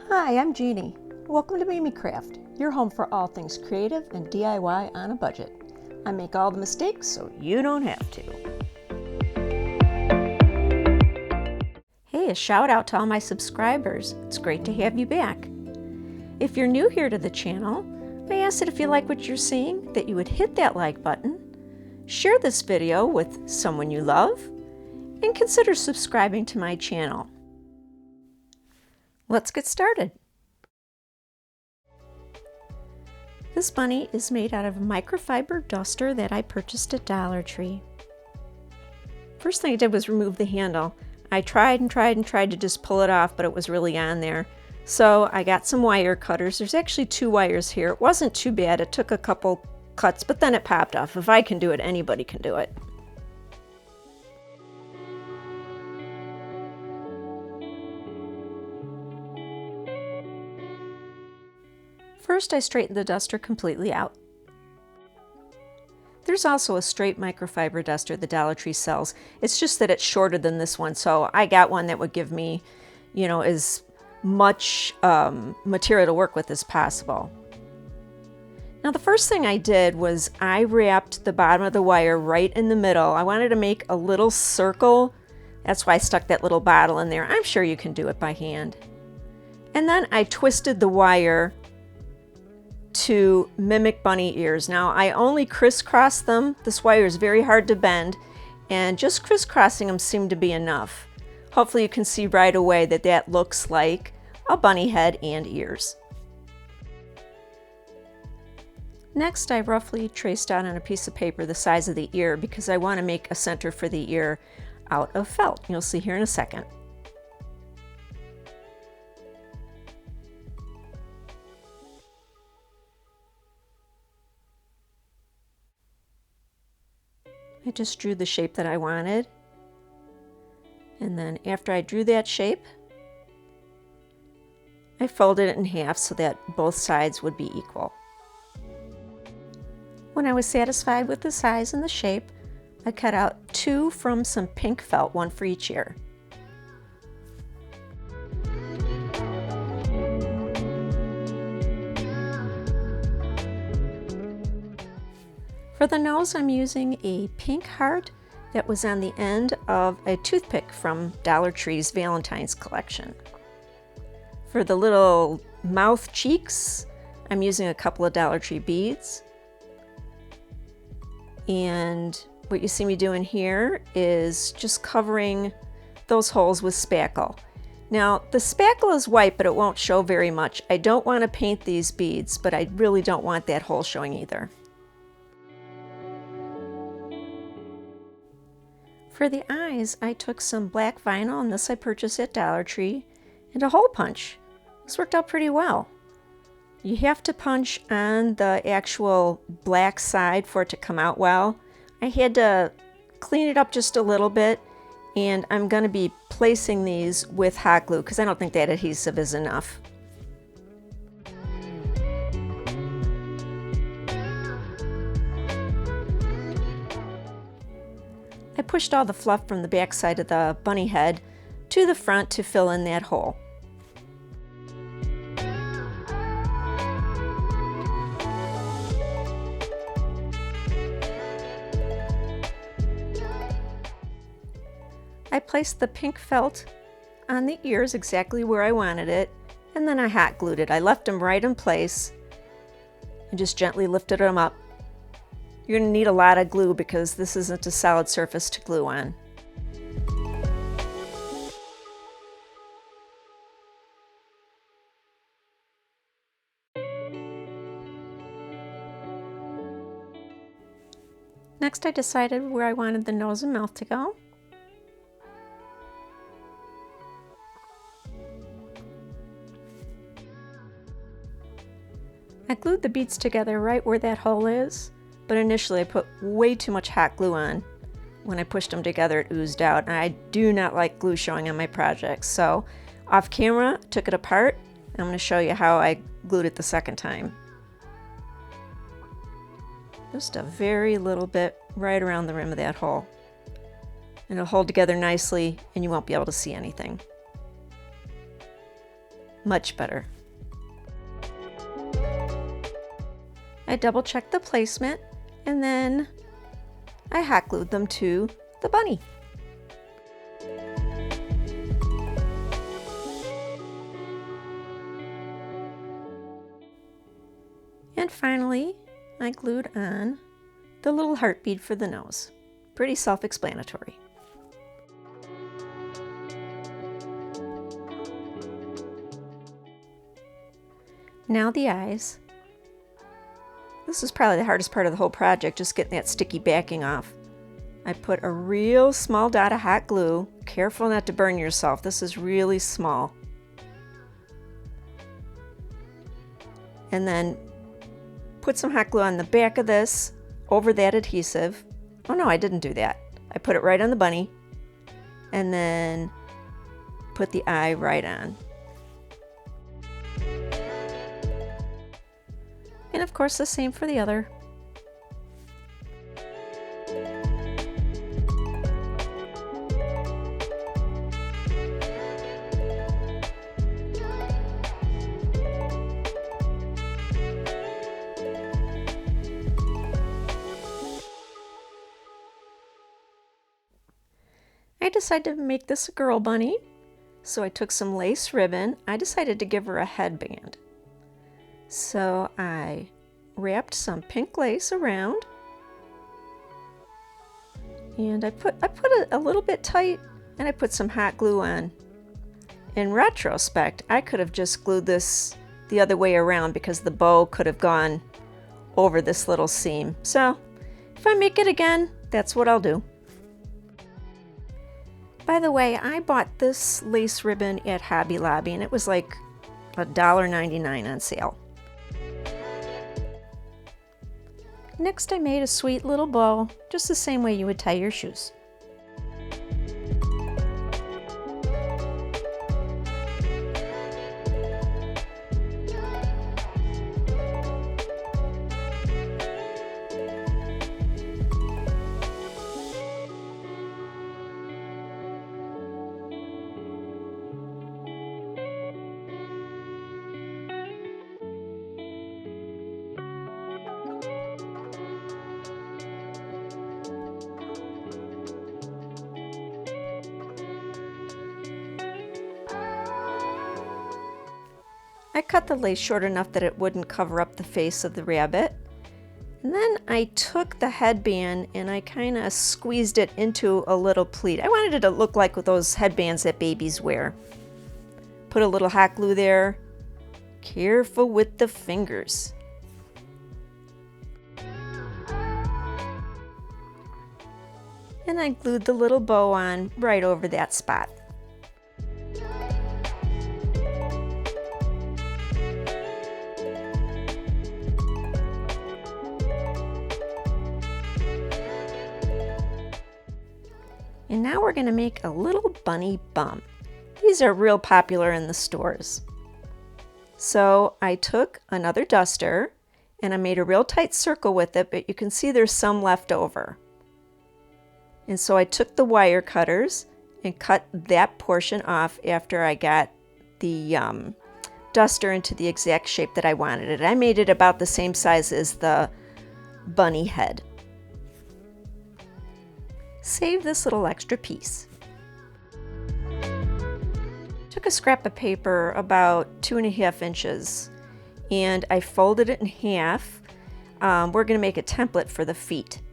Hi, I'm Jeannie. Welcome to Mimi Craft, your home for all things creative and DIY on a budget. I make all the mistakes so you don't have to. Hey, a shout out to all my subscribers. It's great to have you back. If you're new here to the channel, I ask that if you like what you're seeing, that you would hit that like button, share this video with someone you love, and consider subscribing to my channel. Let's get started. This bunny is made out of a microfiber duster that I purchased at Dollar Tree. First thing I did was remove the handle. I tried to just pull it off, but it was really on there. So I got some wire cutters. There's actually 2 wires here. It wasn't too bad. It took a couple cuts, but then it popped off. If I can do it, anybody can do it. First, I straightened the duster completely out. There's also a straight microfiber duster the Dollar Tree sells. It's just that it's shorter than this one, so I got one that would give me, as much material to work with as possible. Now, the first thing I did was I wrapped the bottom of the wire right in the middle. I wanted to make a little circle. That's why I stuck that little bottle in there. I'm sure you can do it by hand. And then I twisted the wire to mimic bunny ears. Now, I only crisscross them. This wire is very hard to bend, and just crisscrossing them seemed to be enough. Hopefully you can see right away that that looks like a bunny head and ears. Next, I roughly traced out on a piece of paper the size of the ear because I want to make a center for the ear out of felt. You'll see here in a second. I just drew the shape that I wanted, and then after I drew that shape, I folded it in half so that both sides would be equal. When I was satisfied with the size and the shape, I cut out 2 from some pink felt, 1 for each ear. For the nose, I'm using a pink heart that was on the end of a toothpick from Dollar Tree's Valentine's collection. For the little mouth cheeks, I'm using a couple of Dollar Tree beads. And what you see me doing here is just covering those holes with spackle. Now, the spackle is white, but it won't show very much. I don't want to paint these beads, but I really don't want that hole showing either. For the eyes, I took some black vinyl, and this I purchased at Dollar Tree, and a hole punch. This worked out pretty well. You have to punch on the actual black side for it to come out well. I had to clean it up just a little bit, and I'm going to be placing these with hot glue because I don't think that adhesive is enough. I pushed all the fluff from the back side of the bunny head to the front to fill in that hole. I placed the pink felt on the ears exactly where I wanted it, and then I hot glued it. I left them right in place and just gently lifted them up. You're going to need a lot of glue because this isn't a solid surface to glue on. Next, I decided where I wanted the nose and mouth to go. I glued the beads together right where that hole is. But initially I put way too much hot glue on. When I pushed them together, it oozed out, and I do not like glue showing on my projects. So off camera, took it apart. I'm going to show you how I glued it the second time. Just a very little bit right around the rim of that hole. And it'll hold together nicely, and you won't be able to see anything. Much better. I double checked the placement and then I hot glued them to the bunny. And finally, I glued on the little heart bead for the nose. Pretty self-explanatory. Now the eyes. This is probably the hardest part of the whole project, just getting that sticky backing off. I put a real small dot of hot glue. Careful not to burn yourself. This is really small. And then put some hot glue on the back of this over that adhesive. Oh no, I didn't do that. I put it right on the bunny and then put the eye right on. And of course the same for the other. I decided to make this a girl bunny, so I took some lace ribbon. I decided to give her a headband. So I wrapped some pink lace around, and I put it a little bit tight, and I put some hot glue on. In retrospect, I could have just glued this the other way around because the bow could have gone over this little seam. So if I make it again, that's what I'll do. By the way, I bought this lace ribbon at Hobby Lobby, and it was like $1.99 on sale. Next, I made a sweet little bow, just the same way you would tie your shoes. I cut the lace short enough that it wouldn't cover up the face of the rabbit. And then I took the headband and I kind of squeezed it into a little pleat. I wanted it to look like those headbands that babies wear. Put a little hot glue there. Careful with the fingers. And I glued the little bow on right over that spot. And now we're going to make a little bunny bum. These are real popular in the stores. So I took another duster and I made a real tight circle with it, but you can see there's some left over. And so I took the wire cutters and cut that portion off after I got the duster into the exact shape that I wanted it. I made it about the same size as the bunny head. Save this little extra piece. Took a scrap of paper about 2.5 inches and I folded it in half. We're going to make a template for the feet.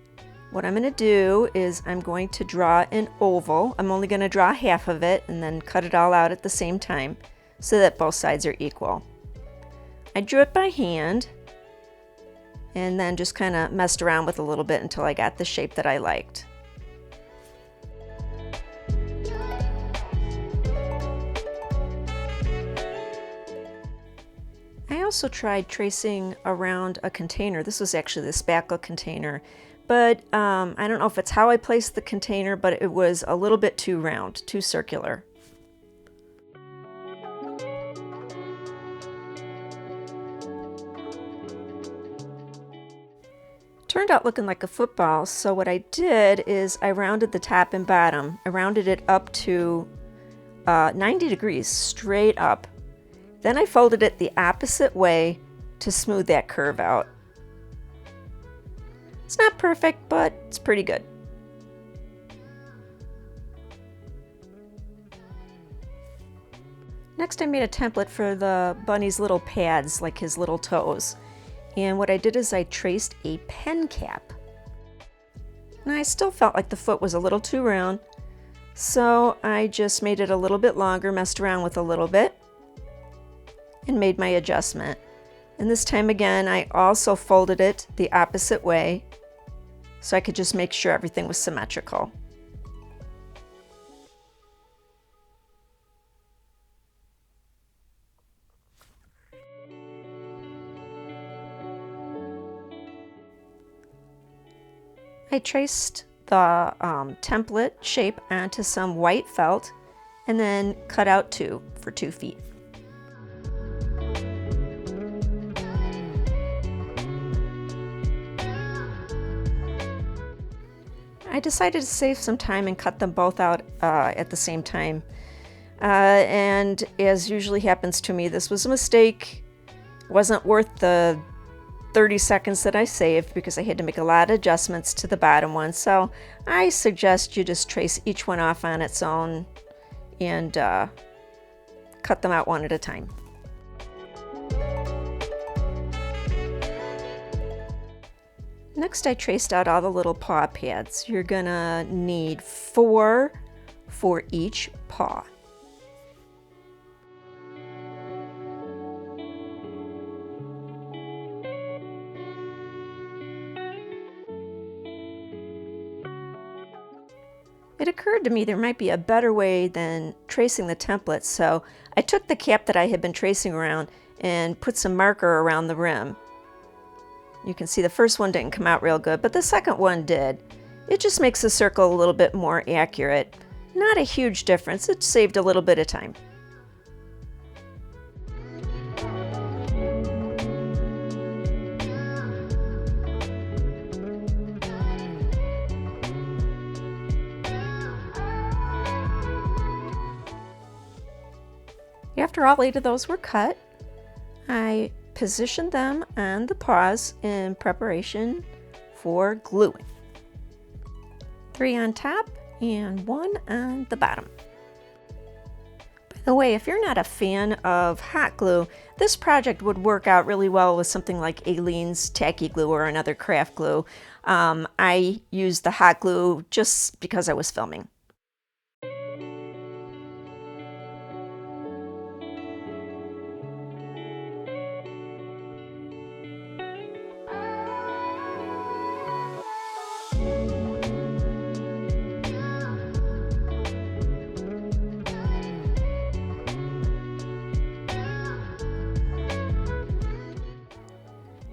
What I'm going to do is I'm going to draw an oval. I'm only going to draw half of it and then cut it all out at the same time so that both sides are equal. I drew it by hand and then just kind of messed around with it a little bit until I got the shape that I liked. I also tried tracing around a container. This was actually the spackle container, but I don't know if it's how I placed the container, but it was a little bit too round, too circular. Turned out looking like a football, so what I did is I rounded the top and bottom. I rounded it up to 90 degrees, straight up. Then I folded it the opposite way to smooth that curve out. It's not perfect, but it's pretty good. Next, I made a template for the bunny's little pads, like his little toes. And what I did is I traced a pen cap. And I still felt like the foot was a little too round, so I just made it a little bit longer, messed around with a little bit, and made my adjustment. And this time again, I also folded it the opposite way so I could just make sure everything was symmetrical. I traced the template shape onto some white felt and then cut out 2 for 2 feet. I decided to save some time and cut them both out at the same time. And as usually happens to me, this was a mistake. It wasn't worth the 30 seconds that I saved because I had to make a lot of adjustments to the bottom one. So I suggest you just trace each one off on its own and cut them out one at a time. Next, I traced out all the little paw pads. You're gonna need 4 for each paw. It occurred to me there might be a better way than tracing the template, so I took the cap that I had been tracing around and put some marker around the rim. You can see the first one didn't come out real good, but the second one did. It just makes the circle a little bit more accurate. Not a huge difference, it saved a little bit of time. After all 8 of those were cut, I positioned them on the paws in preparation for gluing. 3 on top and 1 on the bottom. By the way, if you're not a fan of hot glue, this project would work out really well with something like Aleene's tacky glue or another craft glue. I used the hot glue just because I was filming.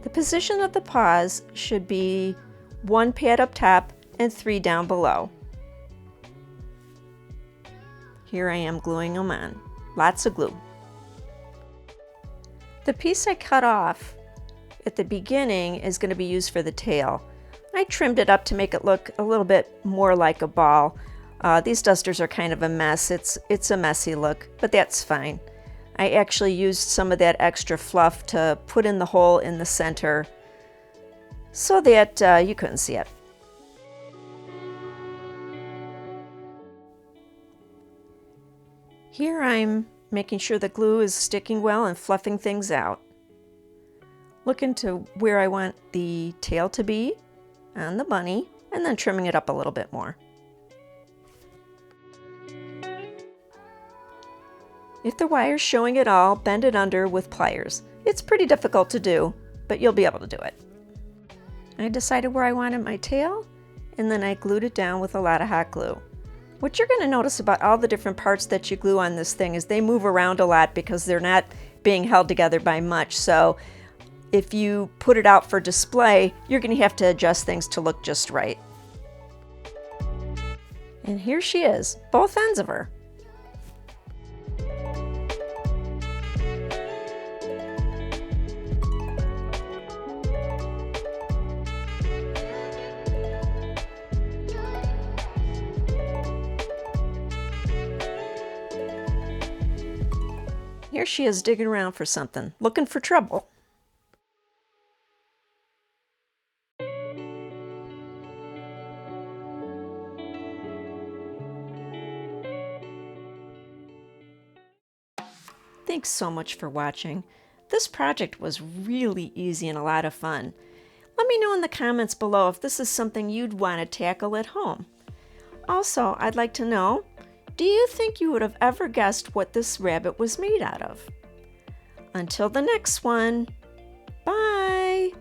The position of the paws should be 1 pad up top and 3 down below. Here I am gluing them on. Lots of glue. The piece I cut off at the beginning is going to be used for the tail. I trimmed it up to make it look a little bit more like a ball. These dusters are kind of a mess. It's a messy look, but that's fine. I actually used some of that extra fluff to put in the hole in the center so that you couldn't see it. Here I'm making sure the glue is sticking well and fluffing things out. Looking to where I want the tail to be on the bunny and then trimming it up a little bit more. If the wire's showing at all, bend it under with pliers. It's pretty difficult to do, but you'll be able to do it. I decided where I wanted my tail, and then I glued it down with a lot of hot glue. What you're going to notice about all the different parts that you glue on this thing is they move around a lot because they're not being held together by much. So if you put it out for display, you're going to have to adjust things to look just right. And here she is, both ends of her. Here she is digging around for something, looking for trouble. Thanks so much for watching. This project was really easy and a lot of fun. Let me know in the comments below if this is something you'd want to tackle at home. Also, I'd like to know, do you think you would have ever guessed what this rabbit was made out of? Until the next one, bye!